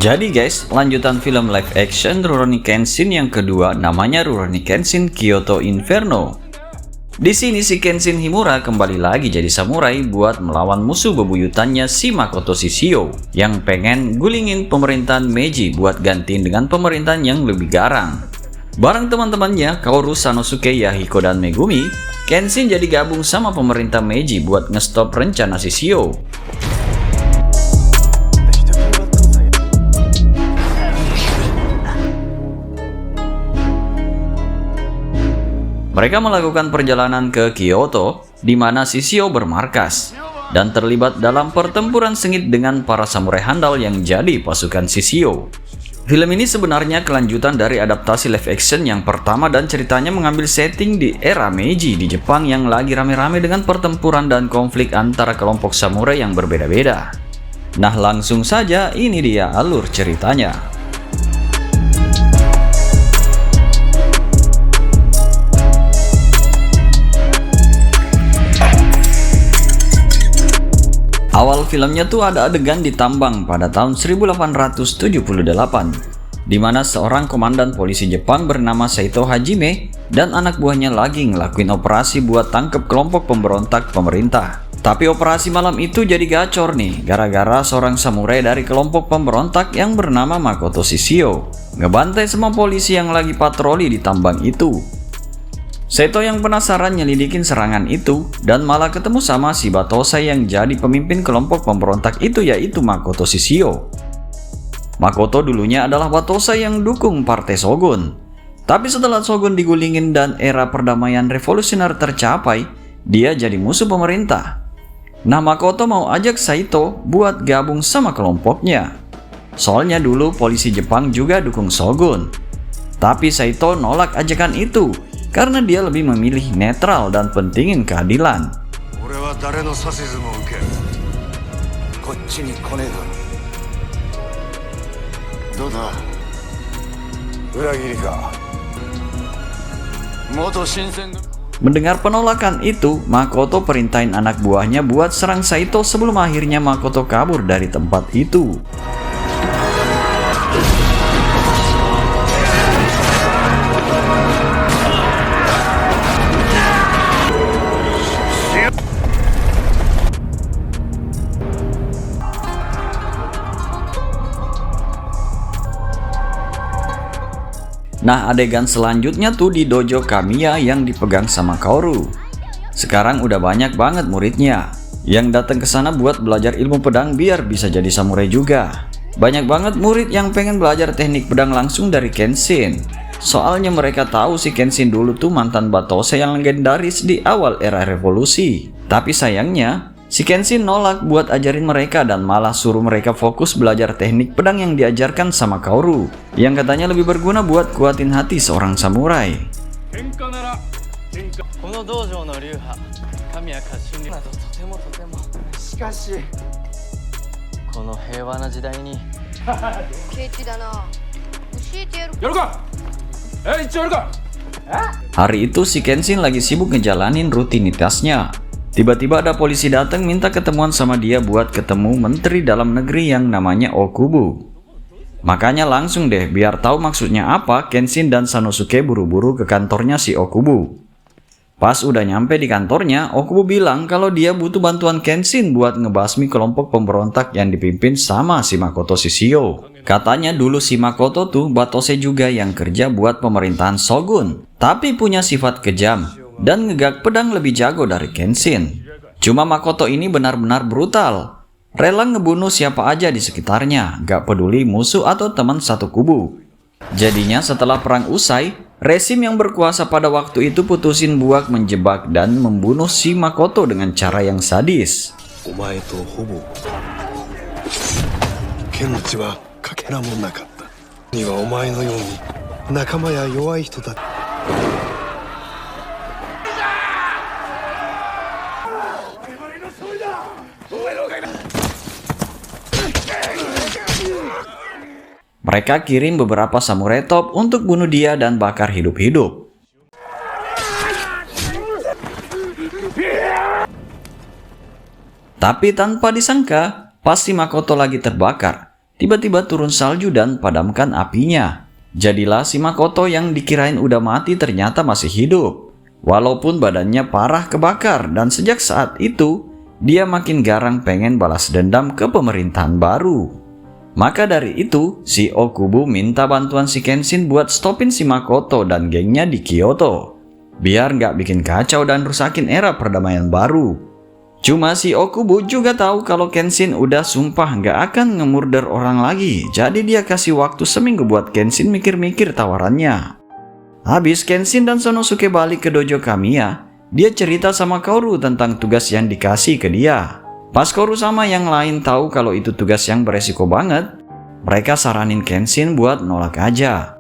Jadi guys, lanjutan film live action Rurouni Kenshin yang kedua namanya Rurouni Kenshin Kyoto Inferno. Di sini si Kenshin Himura kembali lagi jadi samurai buat melawan musuh bebuyutannya si Makoto Shishio yang pengen gulingin pemerintahan Meiji buat gantiin dengan pemerintahan yang lebih garang. Bareng teman-temannya Kaoru, Sanosuke, Yahiko, dan Megumi, Kenshin jadi gabung sama pemerintah Meiji buat ngestop rencana Shishio. Mereka melakukan perjalanan ke Kyoto, di mana Shishio bermarkas, dan terlibat dalam pertempuran sengit dengan para samurai handal yang jadi pasukan Shishio. Film ini sebenarnya kelanjutan dari adaptasi live action yang pertama dan ceritanya mengambil setting di era Meiji di Jepang yang lagi rame-rame dengan pertempuran dan konflik antara kelompok samurai yang berbeda-beda. Nah, langsung saja ini dia alur ceritanya. Awal filmnya tuh ada adegan di tambang pada tahun 1878, di mana seorang komandan polisi Jepang bernama Saito Hajime dan anak buahnya lagi ngelakuin operasi buat tangkep kelompok pemberontak pemerintah. Tapi operasi malam itu jadi gacor nih, gara-gara seorang samurai dari kelompok pemberontak yang bernama Makoto Shishio ngebantai semua polisi yang lagi patroli di tambang itu. Saito yang penasaran nyelidikin serangan itu dan malah ketemu sama si Batosai yang jadi pemimpin kelompok pemberontak itu, yaitu Makoto Shishio. Makoto dulunya adalah Batosai yang dukung partai Shogun. Tapi setelah Shogun digulingin dan era perdamaian revolusioner tercapai, dia jadi musuh pemerintah. Nah, Makoto mau ajak Saito buat gabung sama kelompoknya. Soalnya dulu polisi Jepang juga dukung Shogun. Tapi Saito nolak ajakan itu karena dia lebih memilih netral dan pentingin keadilan. Mendengar penolakan itu, Makoto perintahin anak buahnya buat serang Saito sebelum akhirnya Makoto kabur dari tempat itu. Nah, adegan selanjutnya tuh di dojo Kamiya yang dipegang sama Kaoru. Sekarang udah banyak banget muridnya yang datang ke sana buat belajar ilmu pedang biar bisa jadi samurai juga. Banyak banget murid yang pengen belajar teknik pedang langsung dari Kenshin. Soalnya mereka tahu si Kenshin dulu tuh mantan Batosai yang legendaris di awal era revolusi. Tapi sayangnya si Kenshin nolak buat ajarin mereka dan malah suruh mereka fokus belajar teknik pedang yang diajarkan sama Kaoru, yang katanya lebih berguna buat kuatin hati seorang samurai. Hari itu si Kenshin lagi sibuk ngejalanin rutinitasnya. Tiba-tiba ada polisi datang minta ketemuan sama dia buat ketemu menteri dalam negeri yang namanya Okubo. Makanya langsung deh, biar tahu maksudnya apa, Kenshin dan Sanosuke buru-buru ke kantornya si Okubo. Pas udah nyampe di kantornya, Okubo bilang kalau dia butuh bantuan Kenshin buat ngebasmi kelompok pemberontak yang dipimpin sama si Makoto Shishio. Katanya dulu si Makoto tuh Batosai juga yang kerja buat pemerintahan Shogun, tapi punya sifat kejam dan ngegak pedang lebih jago dari Kenshin. Cuma Makoto ini benar-benar brutal, rela ngebunuh siapa aja di sekitarnya, gak peduli musuh atau teman satu kubu. Jadinya setelah perang usai, rezim yang berkuasa pada waktu itu putusin buat menjebak dan membunuh si Makoto dengan cara yang sadis. Mereka kirim beberapa samurai top untuk bunuh dia dan bakar hidup-hidup. Tapi tanpa disangka, pas si Makoto lagi terbakar, tiba-tiba turun salju dan padamkan apinya. Jadilah si Makoto yang dikirain udah mati ternyata masih hidup. Walaupun badannya parah kebakar, dan sejak saat itu, dia makin garang pengen balas dendam ke pemerintahan baru. Maka dari itu, si Okubo minta bantuan si Kenshin buat stopin si Makoto dan gengnya di Kyoto, biar nggak bikin kacau dan rusakin era perdamaian baru. Cuma si Okubo juga tahu kalau Kenshin udah sumpah nggak akan ngemurder orang lagi, jadi dia kasih waktu seminggu buat Kenshin mikir-mikir tawarannya. Habis Kenshin dan Sanosuke balik ke dojo Kamiya, dia cerita sama Kaoru tentang tugas yang dikasih ke dia. Pas Kaoru sama yang lain tahu kalau itu tugas yang beresiko banget, mereka saranin Kenshin buat nolak aja.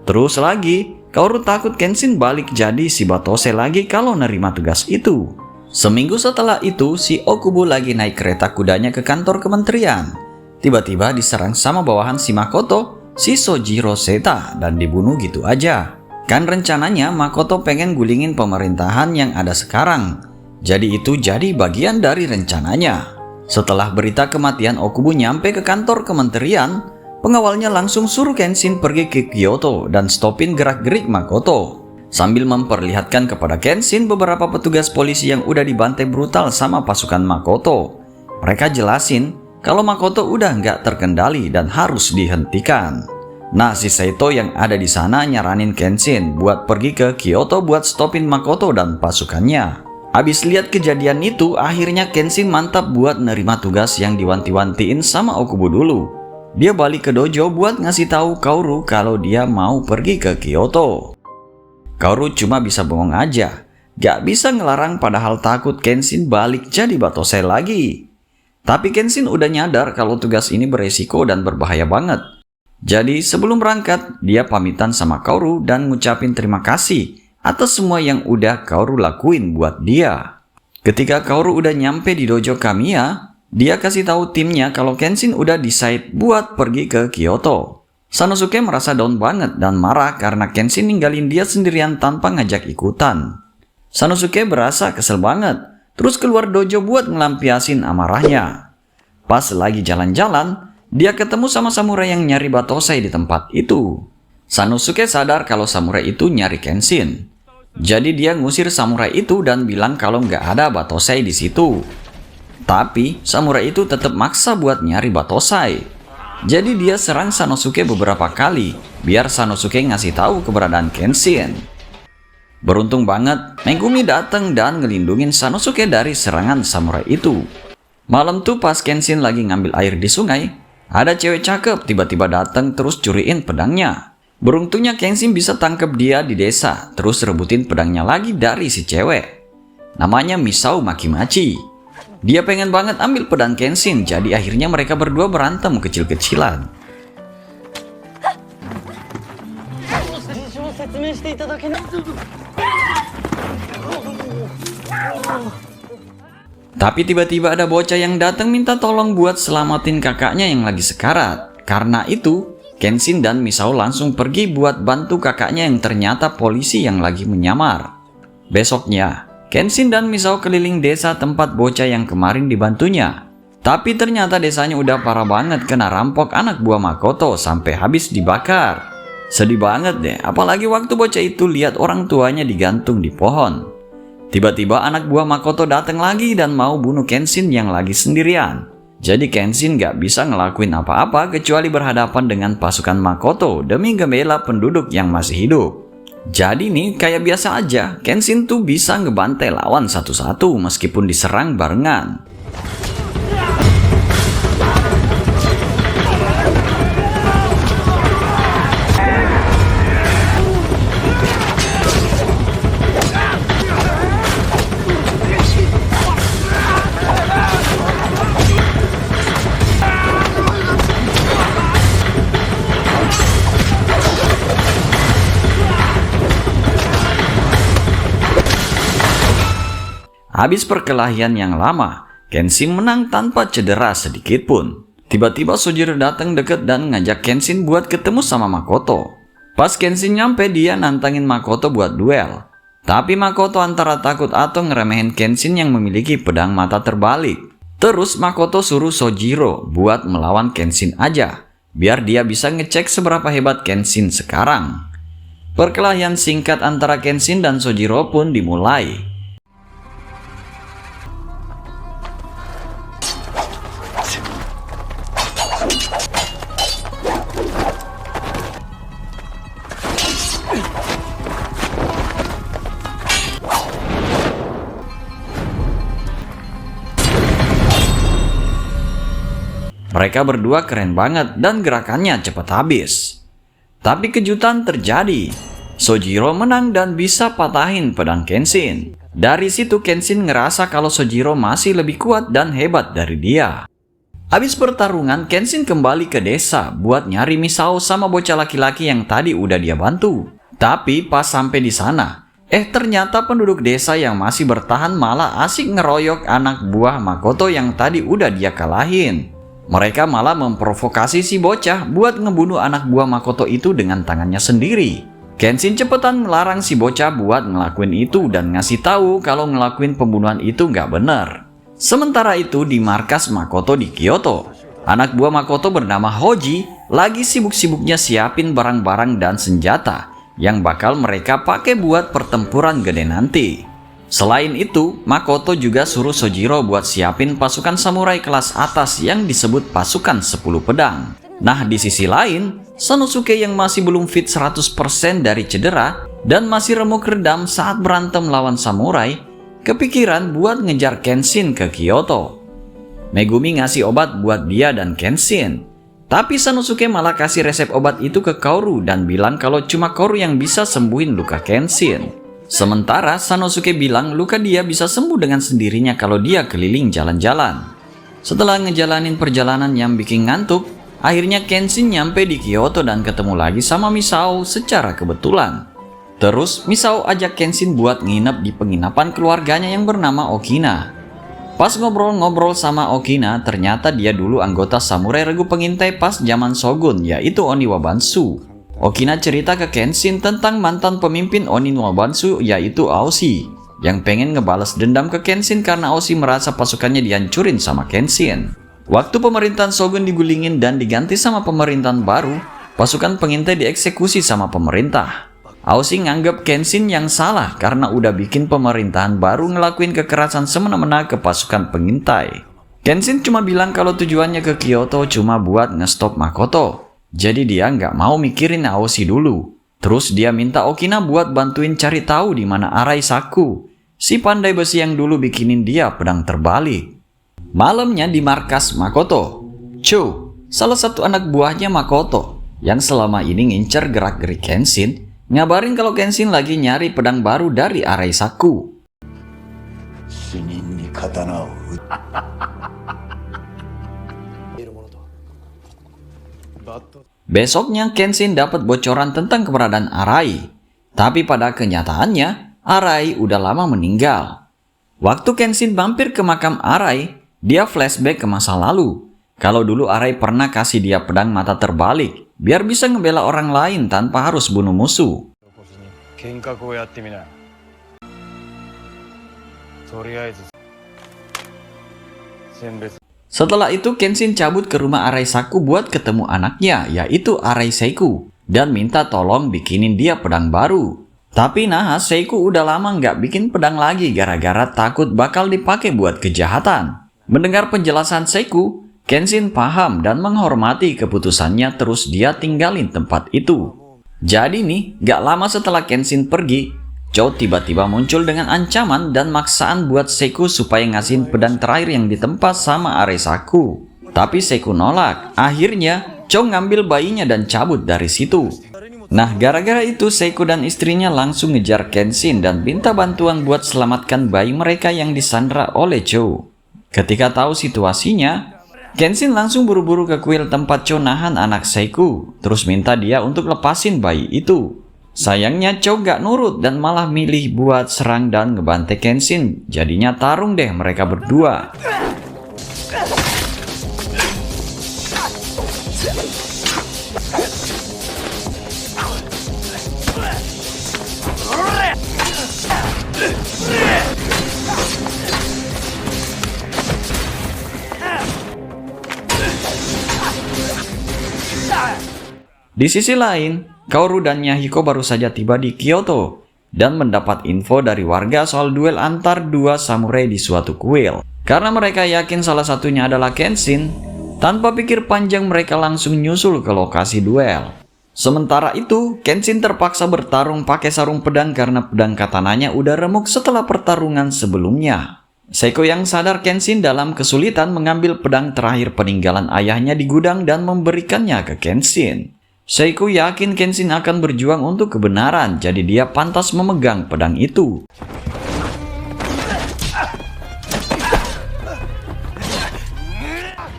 Terus lagi, Kaoru takut Kenshin balik jadi si Batose lagi kalau nerima tugas itu. Seminggu setelah itu, si Okubo lagi naik kereta kudanya ke kantor kementerian. Tiba-tiba diserang sama bawahan si Makoto, si Sojiro Seta, dan dibunuh gitu aja. Kan rencananya Makoto pengen gulingin pemerintahan yang ada sekarang. Jadi itu jadi bagian dari rencananya. Setelah berita kematian Okubo nyampe ke kantor kementerian, pengawalnya langsung suruh Kenshin pergi ke Kyoto dan stopin gerak-gerik Makoto. Sambil memperlihatkan kepada Kenshin beberapa petugas polisi yang udah dibantai brutal sama pasukan Makoto. Mereka jelasin kalau Makoto udah nggak terkendali dan harus dihentikan. Nah, si Saito yang ada di sana nyaranin Kenshin buat pergi ke Kyoto buat stopin Makoto dan pasukannya. Abis lihat kejadian itu, akhirnya Kenshin mantap buat nerima tugas yang diwanti-wantiin sama Okubo dulu. Dia balik ke dojo buat ngasih tahu Kaoru kalau dia mau pergi ke Kyoto. Kaoru cuma bisa bengong aja, gak bisa ngelarang padahal takut Kenshin balik jadi Batose lagi. Tapi Kenshin udah nyadar kalau tugas ini beresiko dan berbahaya banget. Jadi sebelum berangkat, dia pamitan sama Kaoru dan ngucapin terima kasih atas semua yang udah Kaoru lakuin buat dia. Ketika Kaoru udah nyampe di dojo Kamiya, dia kasih tahu timnya kalau Kenshin udah decide buat pergi ke Kyoto. Sanosuke merasa down banget dan marah karena Kenshin ninggalin dia sendirian tanpa ngajak ikutan. Sanosuke berasa kesel banget, terus keluar dojo buat ngelampiasin amarahnya. Pas lagi jalan-jalan, dia ketemu sama samurai yang nyari Batosai di tempat itu. Sanosuke sadar kalau samurai itu nyari Kenshin. Jadi dia ngusir samurai itu dan bilang kalau nggak ada Batosai di situ. Tapi samurai itu tetap maksa buat nyari Batosai. Jadi dia serang Sanosuke beberapa kali biar Sanosuke ngasih tahu keberadaan Kenshin. Beruntung banget, Megumi datang dan ngelindungin Sanosuke dari serangan samurai itu. Malam tuh pas Kenshin lagi ngambil air di sungai, ada cewek cakep tiba-tiba datang terus curiin pedangnya. Beruntungnya Kenshin bisa tangkap dia di desa, terus rebutin pedangnya lagi dari si cewek. Namanya Misao Makimachi. Dia pengen banget ambil pedang Kenshin, jadi akhirnya mereka berdua berantem kecil-kecilan. Tapi tiba-tiba ada bocah yang datang minta tolong buat selamatin kakaknya yang lagi sekarat. Karena itu, Kenshin dan Misao langsung pergi buat bantu kakaknya yang ternyata polisi yang lagi menyamar. Besoknya, Kenshin dan Misao keliling desa tempat bocah yang kemarin dibantunya. Tapi ternyata desanya udah parah banget kena rampok anak buah Makoto sampai habis dibakar. Sedih banget deh, apalagi waktu bocah itu lihat orang tuanya digantung di pohon. Tiba-tiba anak buah Makoto datang lagi dan mau bunuh Kenshin yang lagi sendirian. Jadi Kenshin gak bisa ngelakuin apa-apa kecuali berhadapan dengan pasukan Makoto demi membela penduduk yang masih hidup. Jadi nih kayak biasa aja, Kenshin tuh bisa ngebantai lawan satu-satu meskipun diserang barengan. Habis perkelahian yang lama, Kenshin menang tanpa cedera sedikit pun. Tiba-tiba Sojiro datang deket dan ngajak Kenshin buat ketemu sama Makoto. Pas Kenshin nyampe, dia nantangin Makoto buat duel. Tapi Makoto antara takut atau ngeremehin Kenshin yang memiliki pedang mata terbalik. Terus Makoto suruh Sojiro buat melawan Kenshin aja, biar dia bisa ngecek seberapa hebat Kenshin sekarang. Perkelahian singkat antara Kenshin dan Sojiro pun dimulai. Mereka berdua keren banget dan gerakannya cepat habis. Tapi kejutan terjadi. Sojiro menang dan bisa patahin pedang Kenshin. Dari situ Kenshin ngerasa kalau Sojiro masih lebih kuat dan hebat dari dia. Habis pertarungan, Kenshin kembali ke desa buat nyari Misao sama bocah laki-laki yang tadi udah dia bantu. Tapi pas sampai di sana, ternyata penduduk desa yang masih bertahan malah asik ngeroyok anak buah Makoto yang tadi udah dia kalahin. Mereka malah memprovokasi si bocah buat ngebunuh anak buah Makoto itu dengan tangannya sendiri. Kenshin cepetan ngelarang si bocah buat ngelakuin itu dan ngasih tahu kalau ngelakuin pembunuhan itu nggak bener. Sementara itu di markas Makoto di Kyoto, anak buah Makoto bernama Hoji lagi sibuk-sibuknya siapin barang-barang dan senjata yang bakal mereka pakai buat pertempuran gede nanti. Selain itu, Makoto juga suruh Sojiro buat siapin pasukan samurai kelas atas yang disebut pasukan 10 pedang. Nah, di sisi lain, Sanosuke yang masih belum fit 100% dari cedera dan masih remuk redam saat berantem lawan samurai, kepikiran buat ngejar Kenshin ke Kyoto. Megumi ngasih obat buat dia dan Kenshin. Tapi Sanosuke malah kasih resep obat itu ke Kaoru dan bilang kalau cuma Kaoru yang bisa sembuhin luka Kenshin. Sementara Sanosuke bilang luka dia bisa sembuh dengan sendirinya kalau dia keliling jalan-jalan. Setelah ngejalanin perjalanan yang bikin ngantuk, akhirnya Kenshin nyampe di Kyoto dan ketemu lagi sama Misao secara kebetulan. Terus Misao ajak Kenshin buat nginep di penginapan keluarganya yang bernama Okina. Pas ngobrol-ngobrol sama Okina, ternyata dia dulu anggota samurai regu pengintai pas zaman Shogun, yaitu Oni Wabansu. Okina cerita ke Kenshin tentang mantan pemimpin Oni Wabansu yaitu Aoshi, yang pengen ngebales dendam ke Kenshin karena Aoshi merasa pasukannya dihancurin sama Kenshin. Waktu pemerintahan Shogun digulingin dan diganti sama pemerintahan baru, pasukan pengintai dieksekusi sama pemerintah. Aoshi nganggap Kenshin yang salah karena udah bikin pemerintahan baru ngelakuin kekerasan semena-mena ke pasukan pengintai. Kenshin cuma bilang kalau tujuannya ke Kyoto cuma buat ngestop Makoto. Jadi dia nggak mau mikirin Aoshi dulu. Terus dia minta Okina buat bantuin cari tahu di mana Araisaku, si pandai besi yang dulu bikinin dia pedang terbalik. Malamnya di markas Makoto, Cho, salah satu anak buahnya Makoto, yang selama ini ngincer gerak-gerik Kenshin, ngabarin kalau Kenshin lagi nyari pedang baru dari Araisaku. Besoknya Kenshin dapat bocoran tentang keberadaan Arai. Tapi pada kenyataannya, Arai udah lama meninggal. Waktu Kenshin mampir ke makam Arai, dia flashback ke masa lalu. Kalau dulu Arai pernah kasih dia pedang mata terbalik, biar bisa ngebela orang lain tanpa harus bunuh musuh. Setelah itu Kenshin cabut ke rumah Araisaku buat ketemu anaknya, yaitu Araiseiku, dan minta tolong bikinin dia pedang baru. Tapi nahas Seiku udah lama nggak bikin pedang lagi gara-gara takut bakal dipakai buat kejahatan. Mendengar penjelasan Seiku, Kenshin paham dan menghormati keputusannya, terus dia tinggalin tempat itu. Jadi nih, nggak lama setelah Kenshin pergi, Cho tiba-tiba muncul dengan ancaman dan maksaan buat Seiku supaya ngasihin pedang terakhir yang ditempa sama Araisaku. Tapi Seiku nolak. Akhirnya, Cho ngambil bayinya dan cabut dari situ. Nah, gara-gara itu Seiku dan istrinya langsung ngejar Kenshin dan minta bantuan buat selamatkan bayi mereka yang disandra oleh Cho. Ketika tahu situasinya, Kenshin langsung buru-buru ke kuil tempat Cho nahan anak Seiku, terus minta dia untuk lepasin bayi itu. Sayangnya Cho gak nurut dan malah milih buat serang dan ngebantai Kenshin. Jadinya tarung deh mereka berdua. Di sisi lain, Kaoru dan Yahiko baru saja tiba di Kyoto dan mendapat info dari warga soal duel antar dua samurai di suatu kuil. Karena mereka yakin salah satunya adalah Kenshin, tanpa pikir panjang mereka langsung nyusul ke lokasi duel. Sementara itu, Kenshin terpaksa bertarung pakai sarung pedang karena pedang katananya udah remuk setelah pertarungan sebelumnya. Seiko yang sadar Kenshin dalam kesulitan mengambil pedang terakhir peninggalan ayahnya di gudang dan memberikannya ke Kenshin. Seiko yakin Kenshin akan berjuang untuk kebenaran, jadi dia pantas memegang pedang itu.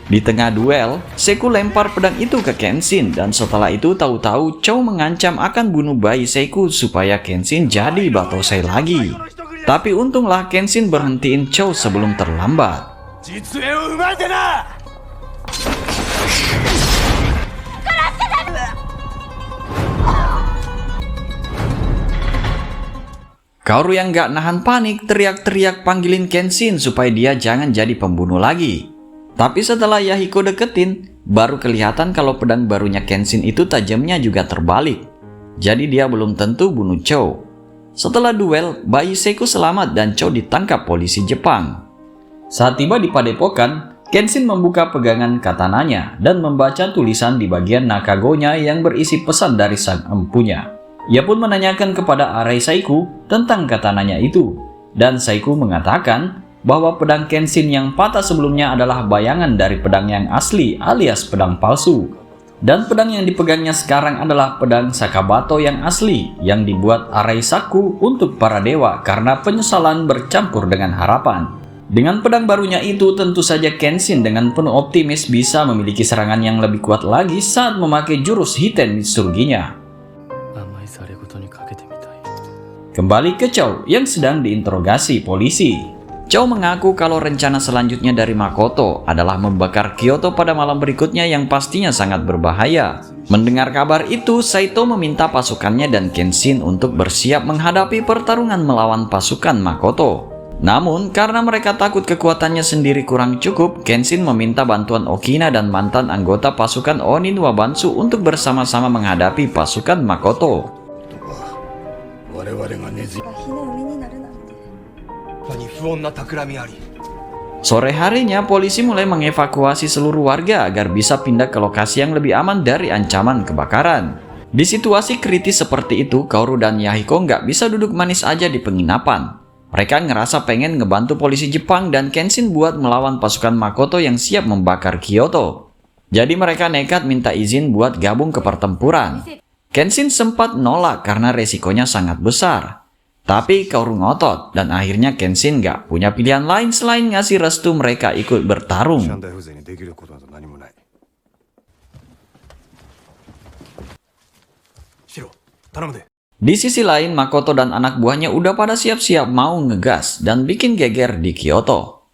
Di tengah duel, Seiko lempar pedang itu ke Kenshin dan setelah itu tahu-tahu Chou mengancam akan bunuh bayi Seiko supaya Kenshin jadi Batosai lagi. Tapi untunglah Kenshin berhentiin Chou sebelum terlambat. Kaoru yang gak nahan panik teriak-teriak panggilin Kenshin supaya dia jangan jadi pembunuh lagi. Tapi setelah Yahiko deketin, baru kelihatan kalau pedang barunya Kenshin itu tajamnya juga terbalik. Jadi dia belum tentu bunuh Chou. Setelah duel, bayi Seiko selamat dan Chou ditangkap polisi Jepang. Saat tiba di padepokan, Kenshin membuka pegangan katananya dan membaca tulisan di bagian nakagonya yang berisi pesan dari sang empunya. Ia pun menanyakan kepada Arai Saiku tentang katananya itu, dan Saiku mengatakan bahwa pedang Kenshin yang patah sebelumnya adalah bayangan dari pedang yang asli alias pedang palsu. Dan pedang yang dipegangnya sekarang adalah pedang Sakabato yang asli yang dibuat Arai Saku untuk para dewa karena penyesalan bercampur dengan harapan. Dengan pedang barunya itu tentu saja Kenshin dengan penuh optimis bisa memiliki serangan yang lebih kuat lagi saat memakai jurus Hiten Mitsuruginya. Kembali ke Chou yang sedang diinterogasi polisi. Chou mengaku kalau rencana selanjutnya dari Makoto adalah membakar Kyoto pada malam berikutnya yang pastinya sangat berbahaya. Mendengar kabar itu, Saito meminta pasukannya dan Kenshin untuk bersiap menghadapi pertarungan melawan pasukan Makoto. Namun, karena mereka takut kekuatannya sendiri kurang cukup, Kenshin meminta bantuan Okina dan mantan anggota pasukan Onin Wabansu untuk bersama-sama menghadapi pasukan Makoto. Sore harinya, polisi mulai mengevakuasi seluruh warga agar bisa pindah ke lokasi yang lebih aman dari ancaman kebakaran. Di situasi kritis seperti itu, Kaoru dan Yahiko nggak bisa duduk manis aja di penginapan. Mereka ngerasa pengen ngebantu polisi Jepang dan Kenshin buat melawan pasukan Makoto yang siap membakar Kyoto. Jadi mereka nekat minta izin buat gabung ke pertempuran. Kenshin sempat nolak karena resikonya sangat besar. Tapi Kaoru ngotot dan akhirnya Kenshin nggak punya pilihan lain selain ngasih restu mereka ikut bertarung. Di sisi lain, Makoto dan anak buahnya udah pada siap-siap mau ngegas dan bikin geger di Kyoto.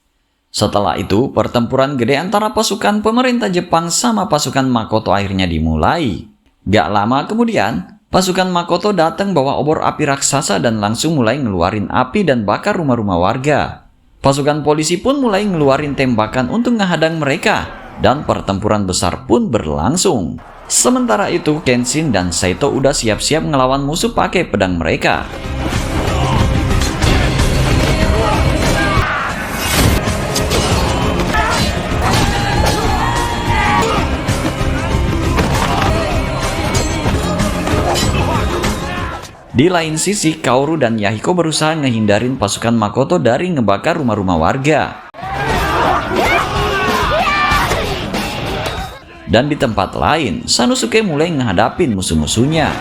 Setelah itu, pertempuran gede antara pasukan pemerintah Jepang sama pasukan Makoto akhirnya dimulai. Gak lama kemudian, pasukan Makoto datang bawa obor api raksasa dan langsung mulai ngeluarin api dan bakar rumah-rumah warga. Pasukan polisi pun mulai ngeluarin tembakan untuk menghadang mereka, dan pertempuran besar pun berlangsung. Sementara itu, Kenshin dan Saito udah siap-siap ngelawan musuh pakai pedang mereka. Di lain sisi, Kaoru dan Yahiko berusaha ngehindarin pasukan Makoto dari ngebakar rumah-rumah warga. Dan di tempat lain, Sanosuke mulai menghadapin musuh-musuhnya.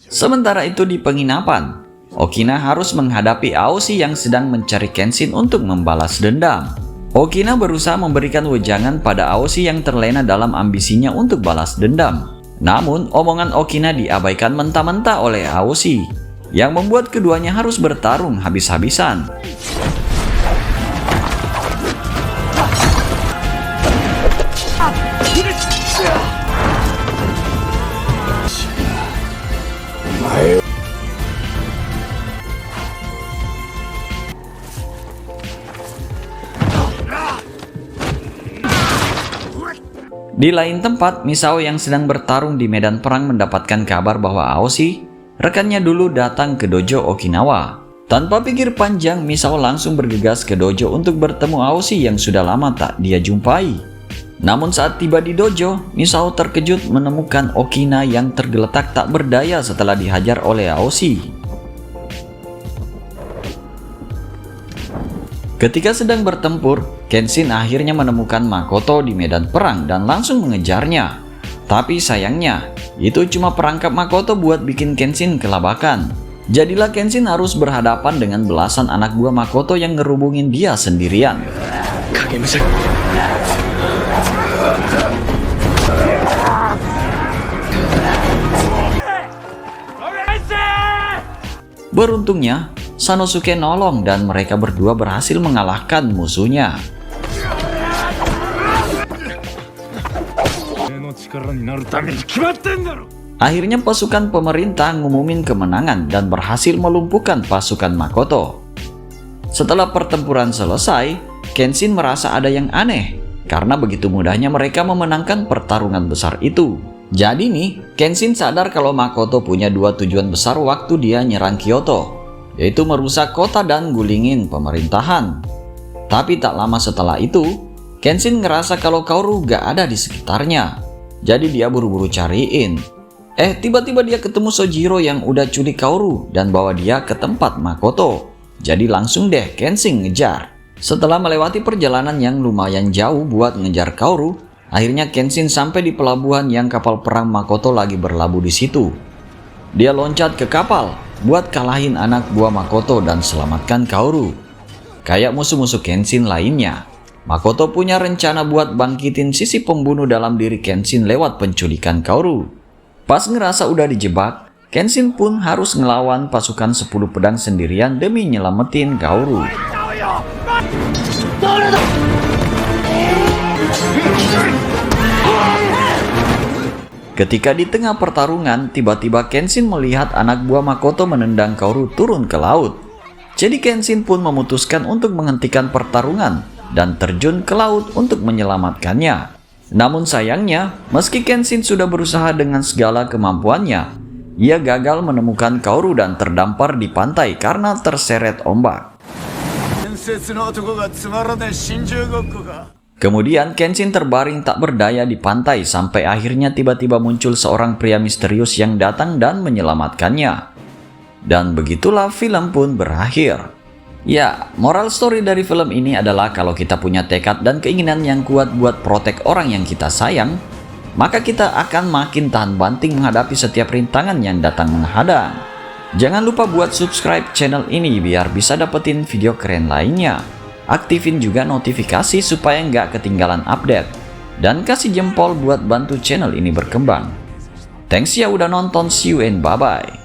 Sementara itu di penginapan, Okina harus menghadapi Aoshi yang sedang mencari Kenshin untuk membalas dendam. Okina berusaha memberikan wejangan pada Aoshi yang terlena dalam ambisinya untuk balas dendam. Namun, omongan Okina diabaikan mentah-mentah oleh Aoshi, yang membuat keduanya harus bertarung habis-habisan. Di lain tempat, Misao yang sedang bertarung di medan perang mendapatkan kabar bahwa Aoshi, rekannya dulu, datang ke dojo Okinawa. Tanpa pikir panjang, Misao langsung bergegas ke dojo untuk bertemu Aoshi yang sudah lama tak dia jumpai. Namun saat tiba di dojo, Misao terkejut menemukan Okina yang tergeletak tak berdaya setelah dihajar oleh Aoshi. Ketika sedang bertempur, Kenshin akhirnya menemukan Makoto di medan perang dan langsung mengejarnya. Tapi sayangnya, itu cuma perangkap Makoto buat bikin Kenshin kelabakan. Jadilah Kenshin harus berhadapan dengan belasan anak buah Makoto yang ngerubungin dia sendirian. Beruntungnya, Sanosuke nolong dan mereka berdua berhasil mengalahkan musuhnya. Akhirnya pasukan pemerintah ngumumin kemenangan dan berhasil melumpuhkan pasukan Makoto. Setelah pertempuran selesai, Kenshin merasa ada yang aneh karena begitu mudahnya mereka memenangkan pertarungan besar itu. Jadi nih, Kenshin sadar kalau Makoto punya dua tujuan besar waktu dia nyerang Kyoto, yaitu merusak kota dan gulingin pemerintahan. Tapi tak lama setelah itu, Kenshin ngerasa kalau Kaoru gak ada di sekitarnya. Jadi dia buru-buru cariin. Tiba-tiba dia ketemu Sojiro yang udah culik Kaoru dan bawa dia ke tempat Makoto. Jadi langsung deh Kenshin ngejar. Setelah melewati perjalanan yang lumayan jauh buat ngejar Kaoru, akhirnya Kenshin sampai di pelabuhan yang kapal perang Makoto lagi berlabuh di situ. Dia loncat ke kapal buat kalahin anak buah Makoto dan selamatkan Kaoru. Kayak musuh-musuh Kenshin lainnya, Makoto punya rencana buat bangkitin sisi pembunuh dalam diri Kenshin lewat penculikan Kaoru. Pas ngerasa udah dijebak, Kenshin pun harus ngelawan pasukan 10 pedang sendirian demi nyelamatin Kaoru. Ketika di tengah pertarungan, tiba-tiba Kenshin melihat anak buah Makoto menendang Kaoru turun ke laut. Jadi Kenshin pun memutuskan untuk menghentikan pertarungan dan terjun ke laut untuk menyelamatkannya. Namun sayangnya, meski Kenshin sudah berusaha dengan segala kemampuannya, ia gagal menemukan Kaoru dan terdampar di pantai karena terseret ombak. Kemudian Kenshin terbaring tak berdaya di pantai sampai akhirnya tiba-tiba muncul seorang pria misterius yang datang dan menyelamatkannya. Dan begitulah film pun berakhir. Ya, moral story dari film ini adalah kalau kita punya tekad dan keinginan yang kuat buat protek orang yang kita sayang, maka kita akan makin tahan banting menghadapi setiap rintangan yang datang menghadang. Jangan lupa buat subscribe channel ini biar bisa dapetin video keren lainnya. Aktifin juga notifikasi supaya nggak ketinggalan update. Dan kasih jempol buat bantu channel ini berkembang. Thanks ya udah nonton, see you and bye-bye.